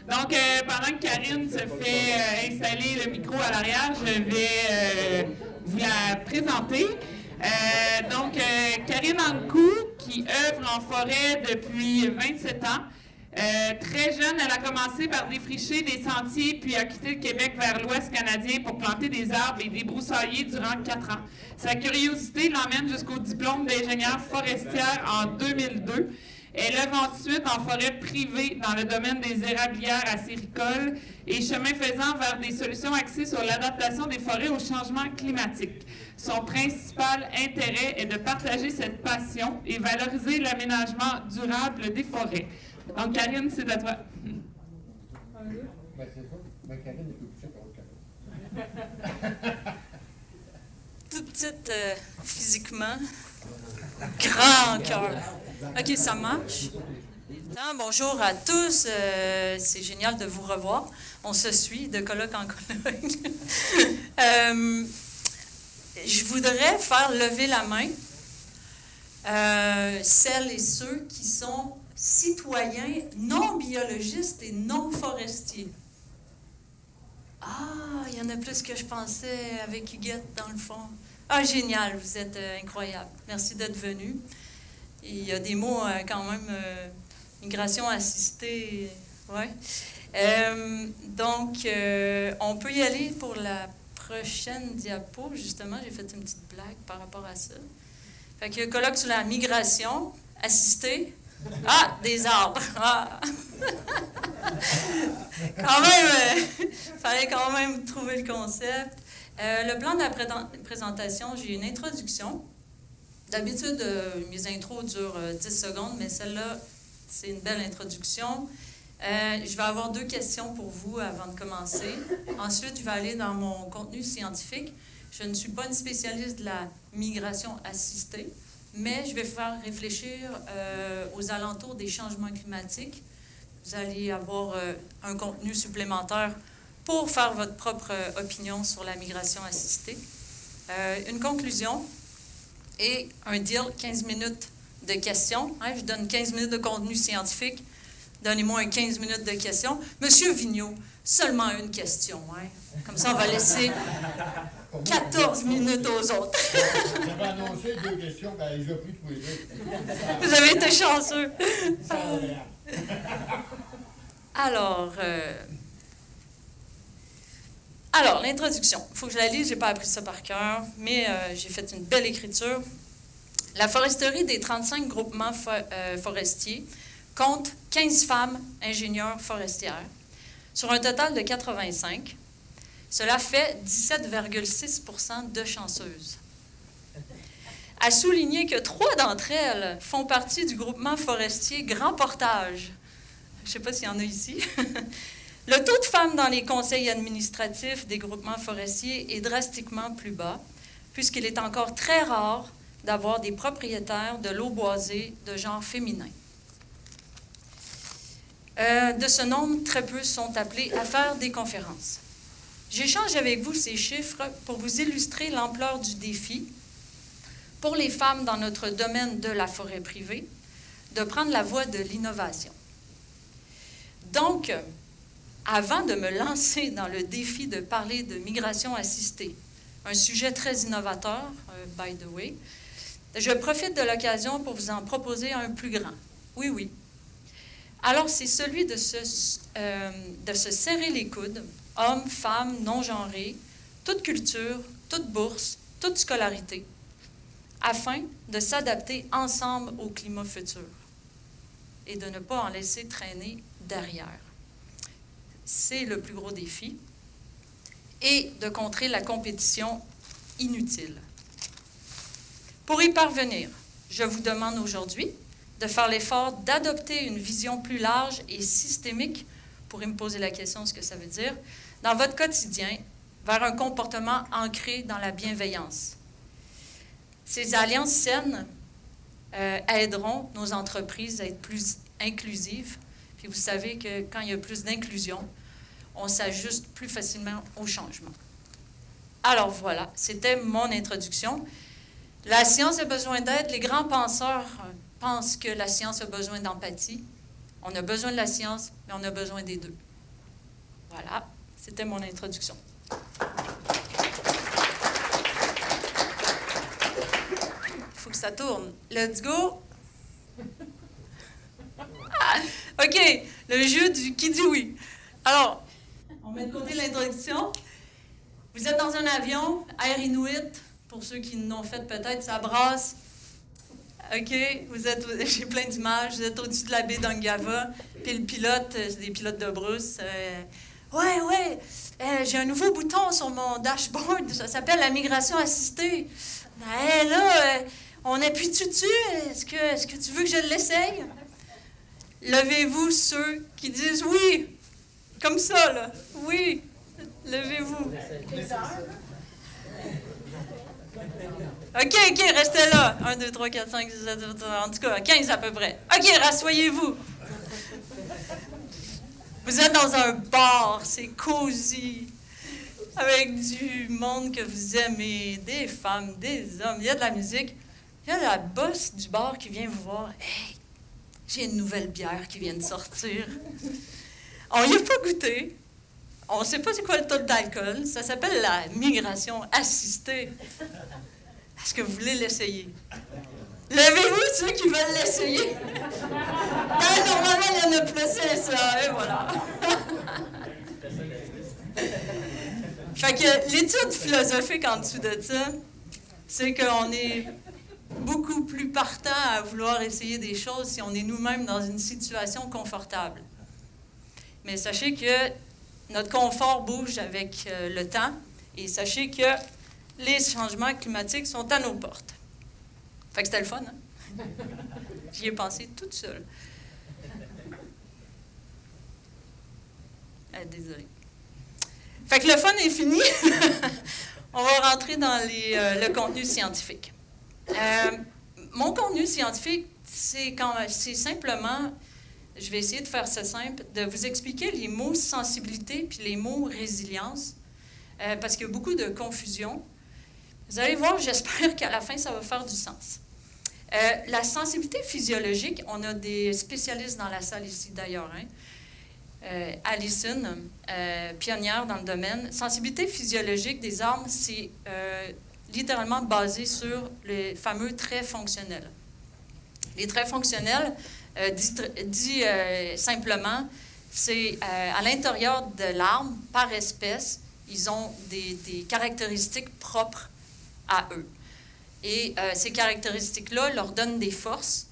Donc, pendant que Karine se fait installer le micro à l'arrière, je vais vous la présenter. Karine Ankou, qui œuvre en forêt depuis 27 ans. Très jeune, elle a commencé par défricher des sentiers, puis a quitté le Québec vers l'Ouest canadien pour planter des arbres et débroussailler durant 4 ans. Sa curiosité l'emmène jusqu'au diplôme d'ingénieure forestière en 2002. Elle œuvre ensuite en forêt privée dans le domaine des érablières acéricoles et chemin faisant vers des solutions axées sur l'adaptation des forêts au changement climatique. Son principal intérêt est de partager cette passion et valoriser l'aménagement durable des forêts. Donc, Karine, c'est à toi. Ben, c'est ça. Ben, Karine est plus petite que Karine. Toute petite physiquement, grand cœur. OK, ça marche. Bonjour à tous. C'est génial de vous revoir. On se suit de colloque en colloque. Je voudrais faire lever la main celles et ceux qui sont citoyens non biologistes et non forestiers. Ah, il y en a plus que je pensais avec Huguette dans le fond. Ah, génial, vous êtes incroyable. Merci d'être venu. Et il y a des mots quand même, migration assistée, ouais. On peut y aller pour la prochaine diapo. Justement, j'ai fait une petite blague par rapport à ça. Fait que colloque sur la migration assistée. Ah, des arbres. Ah. Quand même, fallait quand même trouver le concept. Le plan de la présentation, j'ai une introduction. D'habitude, mes intros durent 10 secondes, mais celle-là, c'est une belle introduction. Je vais avoir 2 questions pour vous avant de commencer. Ensuite, je vais aller dans mon contenu scientifique. Je ne suis pas une spécialiste de la migration assistée, mais je vais faire réfléchir aux alentours des changements climatiques. Vous allez avoir un contenu supplémentaire pour faire votre propre opinion sur la migration assistée. Une conclusion et un deal, 15 minutes de questions. Hein, je donne 15 minutes de contenu scientifique. Donnez-moi 15 minutes de questions. Monsieur Vigneault, seulement une question. Hein. Comme ça, on va laisser 14 minutes aux autres. J'avais annoncé 2 questions, ben ils ont pris tous les 2. Vous avez été chanceux. Alors, l'introduction. Il faut que je la lise, je n'ai pas appris ça par cœur, mais j'ai fait une belle écriture. La foresterie des 35 groupements forestiers compte 15 femmes ingénieures forestières sur un total de 85. Cela fait 17,6% de chanceuses. À souligner que 3 d'entre elles font partie du groupement forestier Grand Portage. Je ne sais pas s'il y en a ici. Le taux de femmes dans les conseils administratifs des groupements forestiers est drastiquement plus bas, puisqu'il est encore très rare d'avoir des propriétaires de lots boisés de genre féminin. De ce nombre, très peu sont appelés à faire des conférences. J'échange avec vous ces chiffres pour vous illustrer l'ampleur du défi pour les femmes dans notre domaine de la forêt privée de prendre la voie de l'innovation. Donc, avant de me lancer dans le défi de parler de migration assistée, un sujet très innovateur, by the way, je profite de l'occasion pour vous en proposer un plus grand. Oui, oui. Alors, c'est celui de se serrer les coudes, hommes, femmes, non-genrés, toute culture, toute bourse, toute scolarité, afin de s'adapter ensemble au climat futur et de ne pas en laisser traîner derrière. C'est le plus gros défi. Et de contrer la compétition inutile. Pour y parvenir, je vous demande aujourd'hui de faire l'effort d'adopter une vision plus large et systémique, vous pourrez me poser la question ce que ça veut dire, dans votre quotidien, vers un comportement ancré dans la bienveillance. Ces alliances saines aideront nos entreprises à être plus inclusives. Puis vous savez que quand il y a plus d'inclusion, on s'ajuste plus facilement au changement. Alors voilà, c'était mon introduction. La science a besoin d'aide. Les grands penseurs pensent que la science a besoin d'empathie. On a besoin de la science, mais on a besoin des deux. Voilà, c'était mon introduction. Il faut que ça tourne. Let's go! OK, le jeu du qui dit oui. Alors, on met de côté l'introduction. Vous êtes dans un avion, Air Inuit, pour ceux qui l'ont fait peut-être, ça brasse. OK, j'ai plein d'images, vous êtes au-dessus de la baie d'Ungava, puis le pilote, c'est des pilotes de brousse. J'ai un nouveau bouton sur mon dashboard, ça s'appelle la migration assistée. On appuie-tu dessus? Est-ce que tu veux que je l'essaye? Levez-vous ceux qui disent oui, comme ça, là. Oui, levez-vous. OK, restez là. 1, 2, 3, 4, 5, 6, 7, 8, en tout cas, 15 à peu près. OK, rassoyez-vous. Vous êtes dans un bar, c'est cosy, avec du monde que vous aimez, des femmes, des hommes, il y a de la musique. Il y a la boss du bar qui vient vous voir. « Hey, j'ai une nouvelle bière qui vient de sortir. » On n'y a pas goûté. On ne sait pas c'est quoi le taux d'alcool. Ça s'appelle la migration assistée. Est-ce que vous voulez l'essayer? Levez-vous ceux qui veulent l'essayer. Normalement, il y en a plus, c'est ça. Et voilà. Fait que l'étude philosophique en dessous de ça, c'est qu'on est beaucoup plus partant à vouloir essayer des choses si on est nous-mêmes dans une situation confortable. Mais sachez que notre confort bouge avec le temps et sachez que les changements climatiques sont à nos portes. Fait que c'était le fun, hein? J'y ai pensé toute seule. Désolée. Fait que le fun est fini. On va rentrer dans le contenu scientifique. Mon contenu scientifique, c'est simplement, je vais essayer de faire ça simple, de vous expliquer les mots sensibilité puis les mots résilience, parce qu'il y a beaucoup de confusion. Vous allez voir, j'espère qu'à la fin, ça va faire du sens. La sensibilité physiologique, on a des spécialistes dans la salle ici d'ailleurs, hein? Allison, pionnière dans le domaine. Sensibilité physiologique des armes, c'est littéralement basé sur les fameux traits fonctionnels. Les traits fonctionnels, dit simplement, c'est à l'intérieur de l'arme, par espèce, ils ont des caractéristiques propres à eux. Et ces caractéristiques-là leur donnent des forces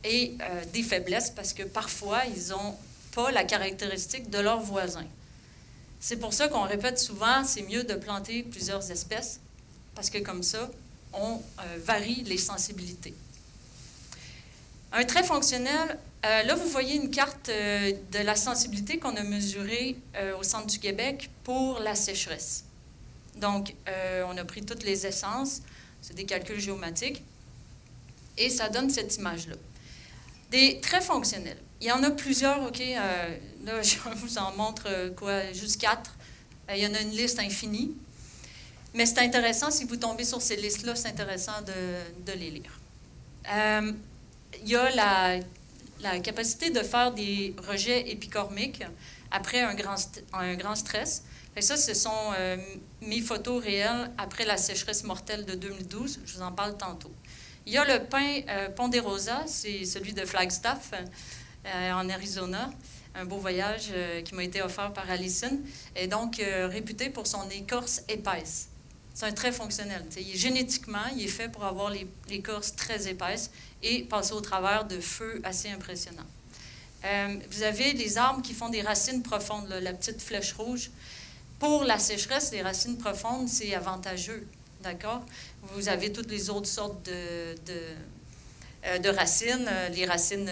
et des faiblesses parce que parfois, ils n'ont pas la caractéristique de leurs voisins. C'est pour ça qu'on répète souvent, c'est mieux de planter plusieurs espèces parce que comme ça, on varie les sensibilités. Un trait fonctionnel, là, vous voyez une carte de la sensibilité qu'on a mesurée au Centre du Québec pour la sécheresse. Donc, on a pris toutes les essences, c'est des calculs géomatiques, et ça donne cette image-là. Des traits fonctionnels. Il y en a plusieurs, OK? Là, je vous en montre juste 4. Il y en a une liste infinie. Mais c'est intéressant, si vous tombez sur ces listes-là, c'est intéressant de les lire. Il y a la capacité de faire des rejets épicormiques après un grand stress. Et ça, ce sont mes photos réelles après la sécheresse mortelle de 2012. Je vous en parle tantôt. Il y a le pin Ponderosa, c'est celui de Flagstaff, en Arizona. Un beau voyage qui m'a été offert par Allison. Et donc, réputé pour son écorce épaisse. C'est un trait fonctionnel. Génétiquement, il est fait pour avoir l'écorce très épaisse et passer au travers de feux assez impressionnants. Vous avez les arbres qui font des racines profondes, là, la petite flèche rouge. Pour la sécheresse, les racines profondes, c'est avantageux. D'accord? Vous avez toutes les autres sortes de racines, les racines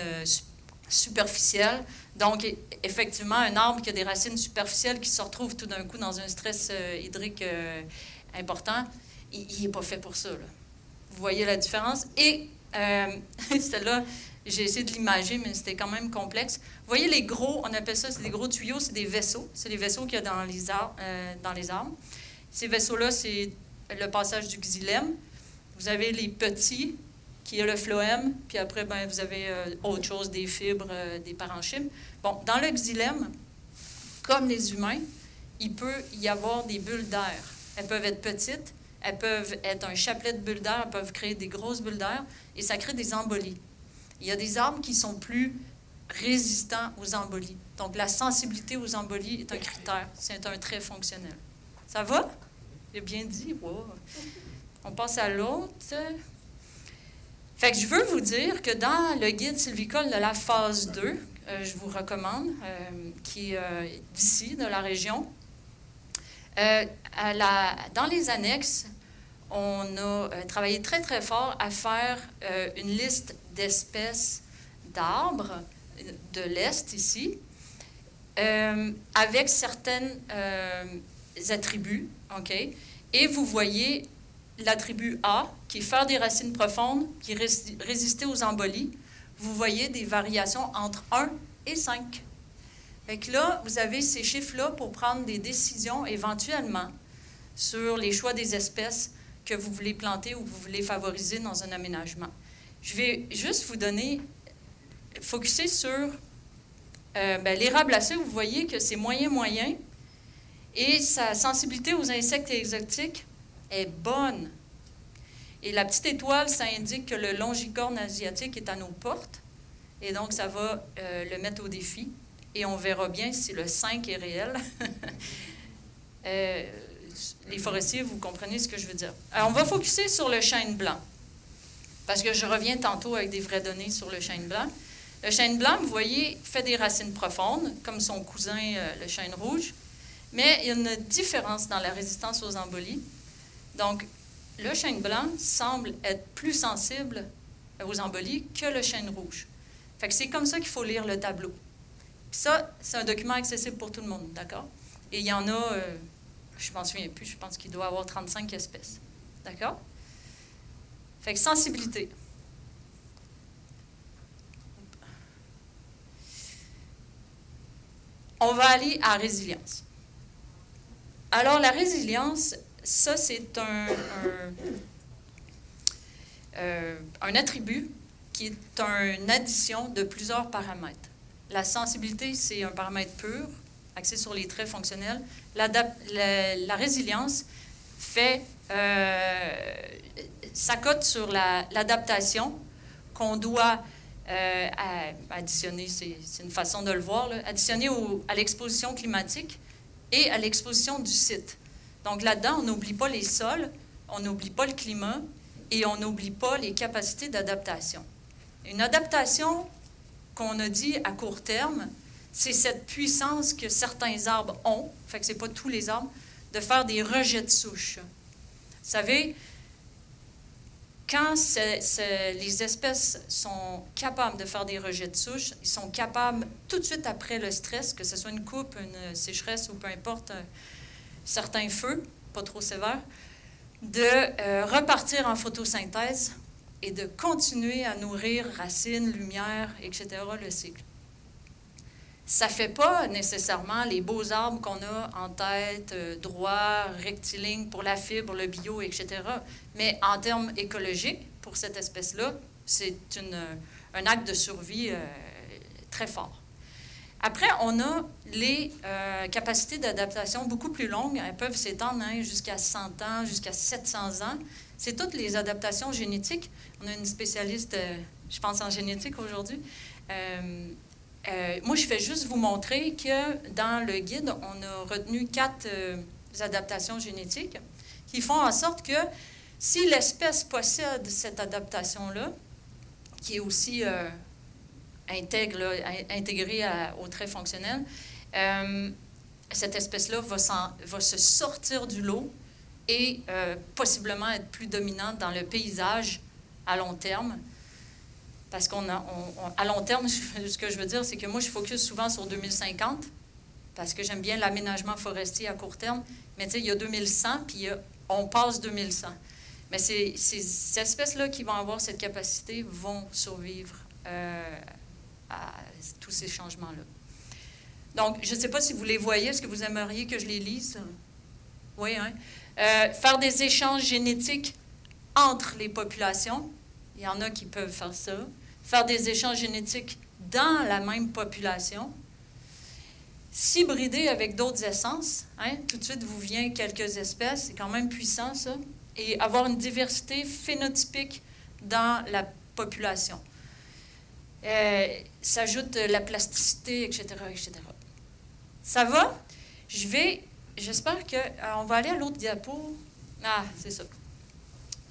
superficielles. Donc, effectivement, un arbre qui a des racines superficielles qui se retrouve tout d'un coup dans un stress hydrique important, il n'est pas fait pour ça, là. Vous voyez la différence? Et celle-là, j'ai essayé de l'imager, mais c'était quand même complexe. Vous voyez les gros, on appelle ça, c'est des gros tuyaux, c'est des vaisseaux. C'est les vaisseaux qu'il y a dans les arbres. Ces vaisseaux-là, c'est le passage du xylème. Vous avez les petits, qui est le phloème, puis après, vous avez autre chose, des fibres, des parenchymes. Bon, dans le xylème, comme les humains, il peut y avoir des bulles d'air. Elles peuvent être petites, elles peuvent être un chapelet de bulles d'air, elles peuvent créer des grosses bulles d'air, et ça crée des embolies. Il y a des arbres qui sont plus résistants aux embolies. Donc, la sensibilité aux embolies est un critère. C'est un trait fonctionnel. Ça va? J'ai bien dit. Wow. On passe à l'autre. Fait que je veux vous dire que dans le guide sylvicole de la phase 2, je vous recommande, qui est d'ici, de la région, dans les annexes, on a travaillé très, très fort à faire une liste d'espèces d'arbres de l'Est ici, avec certains attributs, OK? Et vous voyez l'attribut A, qui est faire des racines profondes, qui résister aux embolies. Vous voyez des variations entre 1 et 5. Fait que là, vous avez ces chiffres-là pour prendre des décisions éventuellement sur les choix des espèces que vous voulez planter ou que vous voulez favoriser dans un aménagement. Je vais juste vous donner, focuser sur l'érable vous voyez que c'est moyen, et sa sensibilité aux insectes exotiques est bonne. Et la petite étoile, ça indique que le longicorne asiatique est à nos portes, et donc ça va le mettre au défi, et on verra bien si le 5 est réel. Les forestiers, vous comprenez ce que je veux dire. Alors, on va focuser sur le chêne blanc, parce que je reviens tantôt avec des vraies données sur le chêne blanc. Le chêne blanc, vous voyez, fait des racines profondes, comme son cousin, le chêne rouge, mais il y a une différence dans la résistance aux embolies. Donc, le chêne blanc semble être plus sensible aux embolies que le chêne rouge. Fait que c'est comme ça qu'il faut lire le tableau. Puis ça, c'est un document accessible pour tout le monde, d'accord? Et il y en a, je ne m'en souviens plus, je pense qu'il doit y avoir 35 espèces, d'accord? Fait que sensibilité. On va aller à résilience. Alors, la résilience, ça, c'est un attribut qui est une addition de plusieurs paramètres. La sensibilité, c'est un paramètre pur, axé sur les traits fonctionnels. La résilience s'accote sur l'adaptation qu'on doit additionner, c'est une façon de le voir, là, additionner à l'exposition climatique et à l'exposition du site. Donc là-dedans, on n'oublie pas les sols, on n'oublie pas le climat et on n'oublie pas les capacités d'adaptation. Une adaptation qu'on a dit à court terme, c'est cette puissance que certains arbres ont, fait que ce n'est pas tous les arbres, de faire des rejets de souches. Vous savez, quand les espèces sont capables de faire des rejets de souches, ils sont capables, tout de suite après le stress, que ce soit une coupe, une sécheresse ou peu importe, certains feux, pas trop sévères, de repartir en photosynthèse et de continuer à nourrir racines, lumière, etc., le cycle. Ça ne fait pas nécessairement les beaux arbres qu'on a en tête, droit, rectiligne pour la fibre, le bio, etc. Mais en termes écologiques, pour cette espèce-là, c'est un acte de survie très fort. Après, on a les capacités d'adaptation beaucoup plus longues. Elles peuvent s'étendre jusqu'à 100 ans, jusqu'à 700 ans. C'est toutes les adaptations génétiques. On a une spécialiste, je pense, en génétique aujourd'hui. Moi, je fais juste vous montrer que dans le guide, on a retenu 4 adaptations génétiques qui font en sorte que si l'espèce possède cette adaptation-là, qui est aussi intégrée au trait fonctionnel, cette espèce-là va se sortir du lot et possiblement être plus dominante dans le paysage à long terme. Parce à long terme, ce que je veux dire, c'est que moi, je focus souvent sur 2050, parce que j'aime bien l'aménagement forestier à court terme. Mais tu sais, il y a 2100, puis on passe 2100. Mais ces espèces-là qui vont avoir cette capacité vont survivre à tous ces changements-là. Donc, je ne sais pas si vous les voyez. Est-ce que vous aimeriez que je les lise? Oui, hein? Faire des échanges génétiques entre les populations. Il y en a qui peuvent faire ça. Faire des échanges génétiques dans la même population. s'hybrider avec d'autres essences. Hein? Tout de suite, vous vient quelques espèces. C'est quand même puissant, ça. Et avoir une diversité phénotypique dans la population. S'ajoute la plasticité, etc., etc. Ça va? J'espère que... on va aller à l'autre diapo. Ah, c'est ça.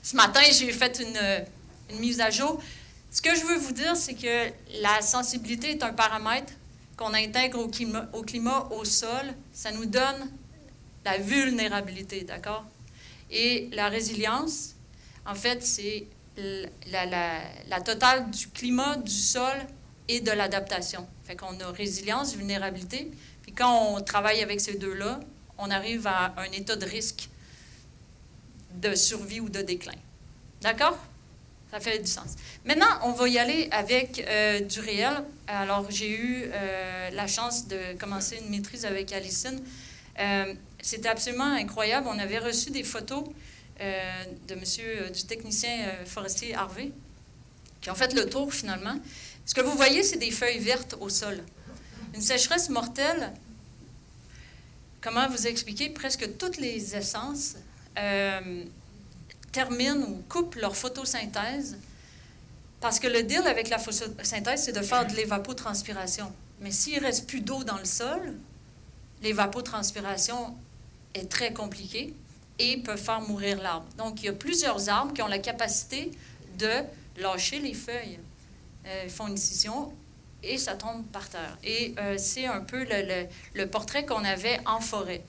Ce matin, j'ai fait une mise à jour. Ce que je veux vous dire, c'est que la sensibilité est un paramètre qu'on intègre au climat, au sol. Ça nous donne la vulnérabilité, d'accord? Et la résilience, en fait, c'est la totale du climat, du sol et de l'adaptation. Fait qu'on a résilience, vulnérabilité. Puis quand on travaille avec ces deux-là, on arrive à un état de risque de survie ou de déclin. D'accord? Ça fait du sens. Maintenant, on va y aller avec du réel. Alors, j'ai eu la chance de commencer une maîtrise avec Alicine. C'était absolument incroyable. On avait reçu des photos du technicien forestier Harvey, qui ont fait le tour finalement. Ce que vous voyez, c'est des feuilles vertes au sol. Une sécheresse mortelle, comment vous expliquer, presque toutes les essences terminent ou coupent leur photosynthèse, parce que le deal avec la photosynthèse, c'est de faire de l'évapotranspiration. Mais s'il ne reste plus d'eau dans le sol, l'évapotranspiration est très compliquée et peut faire mourir l'arbre. Donc, il y a plusieurs arbres qui ont la capacité de lâcher les feuilles. Ils font une scission et ça tombe par terre. Et c'est un peu le portrait qu'on avait en forêt.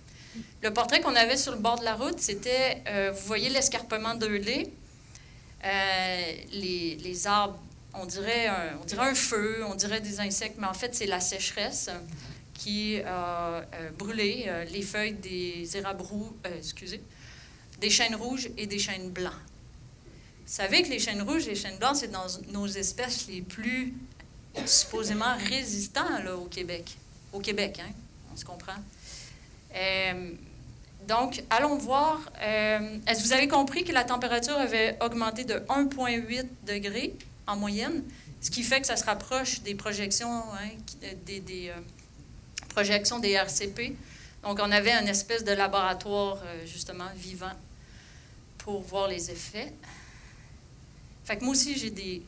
Le portrait qu'on avait sur le bord de la route, c'était, vous voyez l'escarpement de lait, les arbres, on dirait un feu, on dirait des insectes, mais en fait, c'est la sécheresse qui a brûlé les feuilles des érables des chênes rouges et des chênes blancs. Vous savez que les chênes rouges et les chênes blancs, c'est dans nos espèces les plus supposément résistants là, au Québec. Au Québec, hein? On se comprend. Donc, allons voir. Est-ce que vous avez compris que la température avait augmenté de 1,8 degrés en moyenne, ce qui fait que ça se rapproche des projections, des projections des RCP. Donc, on avait une espèce de laboratoire, justement, vivant pour voir les effets. Fait que moi aussi, j'ai des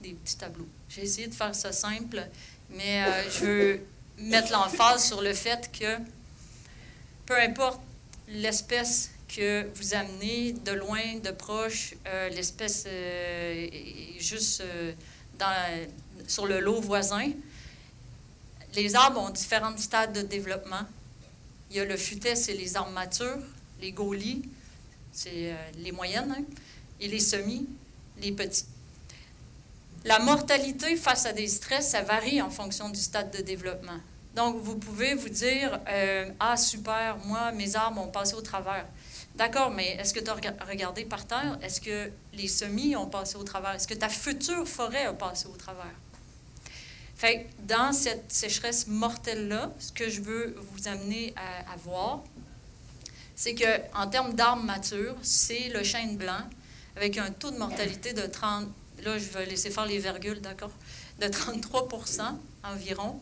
petits tableaux. J'ai essayé de faire ça simple, mais je veux mettre l'emphase sur le fait que peu importe l'espèce que vous amenez, de loin, de proche, l'espèce est juste sur le lot voisin. Les arbres ont différents stades de développement. Il y a le futet, c'est les arbres matures. Les gaulies, c'est les moyennes. Hein, et les semis, les petits. La mortalité face à des stress, ça varie en fonction du stade de développement. Donc, vous pouvez vous dire, ah, super, moi, mes arbres ont passé au travers. D'accord, mais est-ce que tu as regardé par terre? Est-ce que les semis ont passé au travers? Est-ce que ta future forêt a passé au travers? Fait que dans cette sécheresse mortelle-là, ce que je veux vous amener à voir, c'est qu'en termes d'arbres matures, c'est le chêne blanc avec un taux de mortalité de 30, là, je vais laisser faire les virgules, d'accord, de 33 % environ.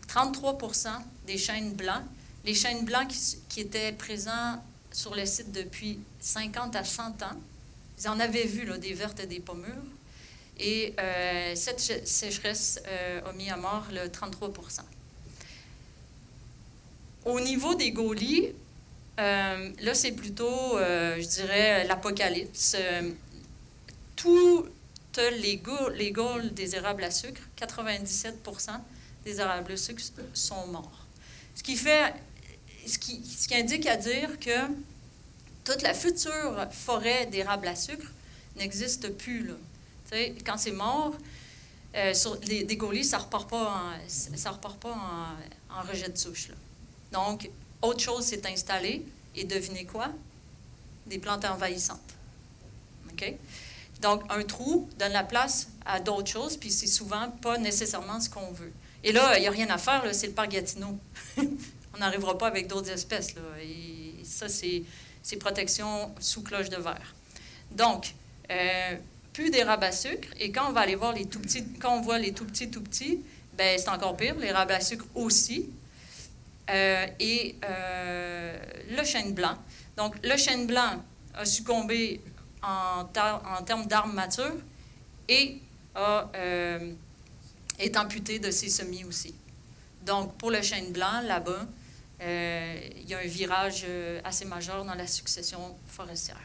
33 % des chênes blancs. Les chênes blancs qui étaient présents sur le site depuis 50 à 100 ans, ils en avaient vu là, des vertes et des pas mûres. Et cette sécheresse a mis à mort le 33 %. Au niveau des gaulies, là, c'est plutôt, je dirais, l'apocalypse. Toutes les gaules des érables à sucre, 97 % des érables à sucre sont morts. Ce qui indique à dire que toute la future forêt d'érables à sucre n'existe plus, là. Tu sais, quand c'est mort, sur des gaulies, ça ne repart pas en rejet de souche, là. Donc, autre chose s'est installée, et devinez quoi? Des plantes envahissantes. OK? Donc, un trou donne la place à d'autres choses, puis c'est souvent pas nécessairement ce qu'on veut. Et là, il n'y a rien à faire, là, c'est le parc Gatineau. On n'arrivera pas avec d'autres espèces, là. Et ça, c'est protection sous cloche de verre. Donc, plus d'érable à sucre, et quand on va aller voir les tout petits, quand on voit les tout petits, ben c'est encore pire, les rables à sucre aussi. Et le chêne blanc. Donc, le chêne blanc a succombé en termes d'arbres matures et est amputé de ses semis aussi. Donc, pour le chêne blanc, là-bas, il y a un virage assez majeur dans la succession forestière.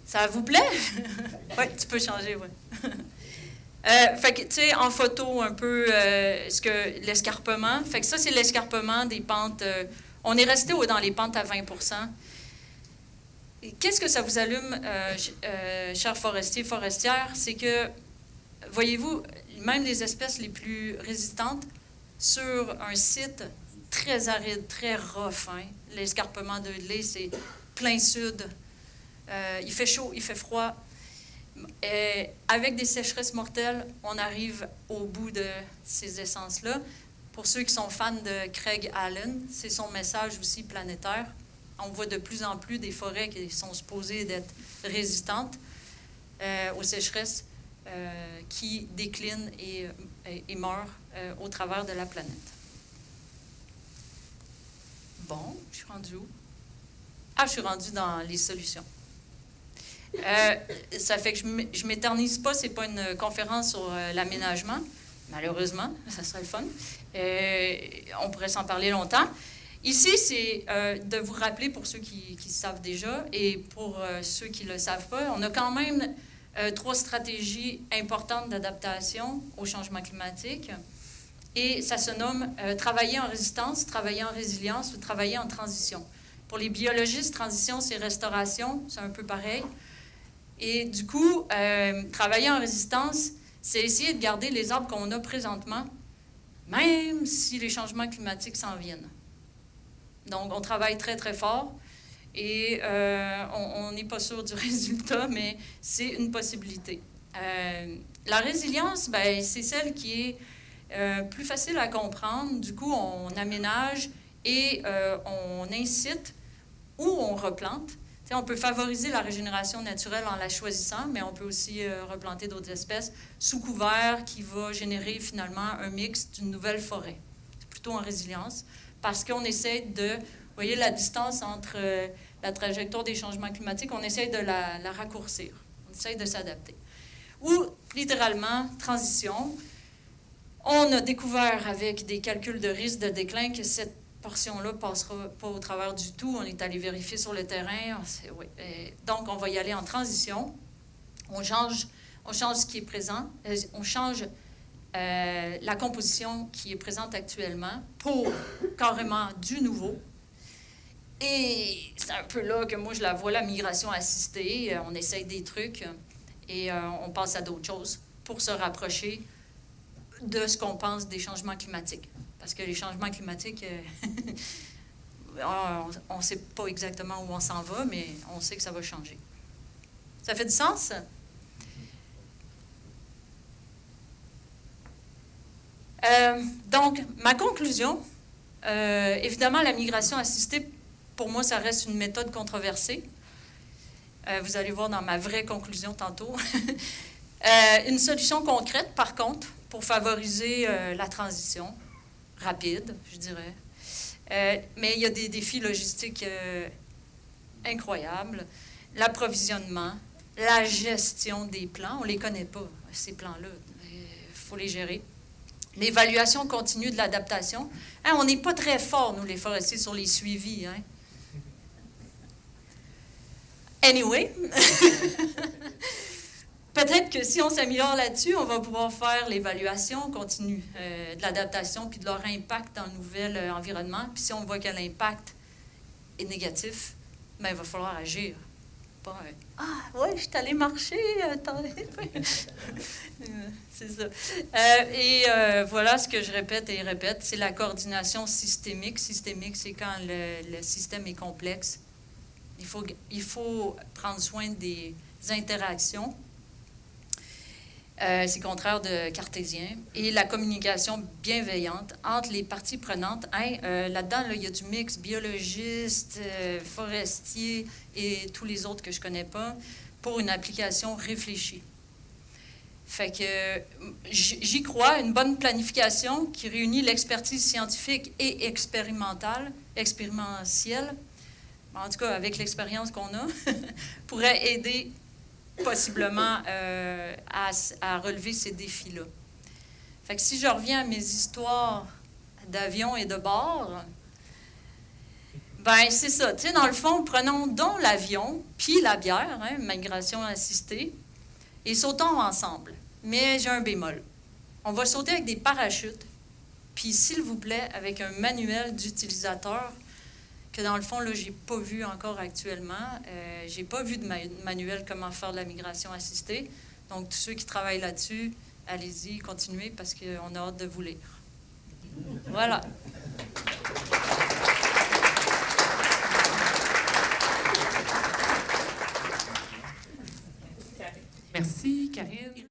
Ça vous plaît? Oui, tu peux changer, oui. Fait que, tu sais, en photo, un peu, l'escarpement. Fait que ça, c'est l'escarpement des pentes. On est resté dans les pentes à 20 %. Qu'est-ce que ça vous allume, chers forestiers, forestières? C'est que, voyez-vous, même les espèces les plus résistantes, sur un site très aride, très rough, hein, l'escarpement de Dudley, c'est plein sud. Il fait chaud, il fait froid. Avec des sécheresses mortelles, on arrive au bout de ces essences-là. Pour ceux qui sont fans de Craig Allen, c'est son message aussi planétaire. On voit de plus en plus des forêts qui sont supposées d'être résistantes aux sécheresses qui déclinent et meurent au travers de la planète. Bon, je suis rendue où? Ah, je suis rendue dans les solutions. Ça fait que je ne m'éternise pas, ce n'est pas une conférence sur l'aménagement, malheureusement, ça serait le fun. On pourrait s'en parler longtemps. Ici, c'est de vous rappeler, pour ceux qui savent déjà, et pour ceux qui ne le savent pas, on a quand même 3 stratégies importantes d'adaptation au changement climatique. Et ça se nomme travailler en résistance, travailler en résilience ou travailler en transition. Pour les biologistes, transition, c'est restauration, c'est un peu pareil. Et du coup, travailler en résistance, c'est essayer de garder les arbres qu'on a présentement, même si les changements climatiques s'en viennent. Donc, on travaille très, très fort et on n'est pas sûr du résultat, mais c'est une possibilité. La résilience, ben, c'est celle qui est plus facile à comprendre. Du coup, on aménage et on incite ou on replante. T'sais, on peut favoriser la régénération naturelle en la choisissant, mais on peut aussi replanter d'autres espèces sous couvert qui va générer finalement un mix d'une nouvelle forêt. C'est plutôt en résilience parce qu'on essaie de, vous voyez la distance entre la trajectoire des changements climatiques, on essaie de la raccourcir, on essaie de s'adapter. Ou littéralement, transition. On a découvert avec des calculs de risque de déclin que cette portion-là ne passera pas au travers du tout. On est allé vérifier sur le terrain. Oui. Donc, on va y aller en transition. On change ce qui est présent. On change la composition qui est présente actuellement pour carrément du nouveau. Et c'est un peu là que moi, je la vois, la migration assistée. On essaye des trucs et on passe à d'autres choses pour se rapprocher de ce qu'on pense des changements climatiques. Parce que les changements climatiques, on ne sait pas exactement où on s'en va, mais on sait que ça va changer. Ça fait du sens? Donc, ma conclusion, évidemment, la migration assistée, pour moi, ça reste une méthode controversée. Vous allez voir dans ma vraie conclusion tantôt. Une solution concrète, par contre, pour favoriser la transition rapide, je dirais. Mais il y a des défis logistiques incroyables. L'approvisionnement, la gestion des plans, on ne les connaît pas, ces plans-là. Il faut les gérer. L'évaluation continue de l'adaptation. Hein, on n'est pas très forts, nous, les forestiers, sur les suivis. Hein? Anyway, peut-être que si on s'améliore là-dessus, on va pouvoir faire l'évaluation continue de l'adaptation puis de leur impact dans le nouvel environnement. Puis si on voit que l'impact est négatif, bien, il va falloir agir. Pas ah, ouais, je suis allée marcher, attendez. C'est ça. Voilà ce que je répète et répète, c'est la coordination systémique. Systémique, c'est quand le système est complexe. Il faut prendre soin des interactions. C'est contraire de cartésien. Et la communication bienveillante entre les parties prenantes. Hein, là-dedans, il y a du mix biologiste, forestier et tous les autres que je ne connais pas pour une application réfléchie. Fait que j'y crois, une bonne planification qui réunit l'expertise scientifique et expérientielle, en tout cas avec l'expérience qu'on a, pourrait aider possiblement à relever ces défis-là. Fait que si je reviens à mes histoires d'avion et de bord, ben c'est ça. Tu sais, dans le fond, prenons donc l'avion, puis la bière, hein, migration assistée, et sautons ensemble. Mais j'ai un bémol. On va sauter avec des parachutes, puis s'il vous plaît, avec un manuel d'utilisateur, que dans le fond, là, j'ai pas vu encore actuellement. J'ai pas vu de manuel comment faire de la migration assistée. Donc, tous ceux qui travaillent là-dessus, allez-y, continuez, parce qu'on a hâte de vous lire. Voilà. Merci, Karine.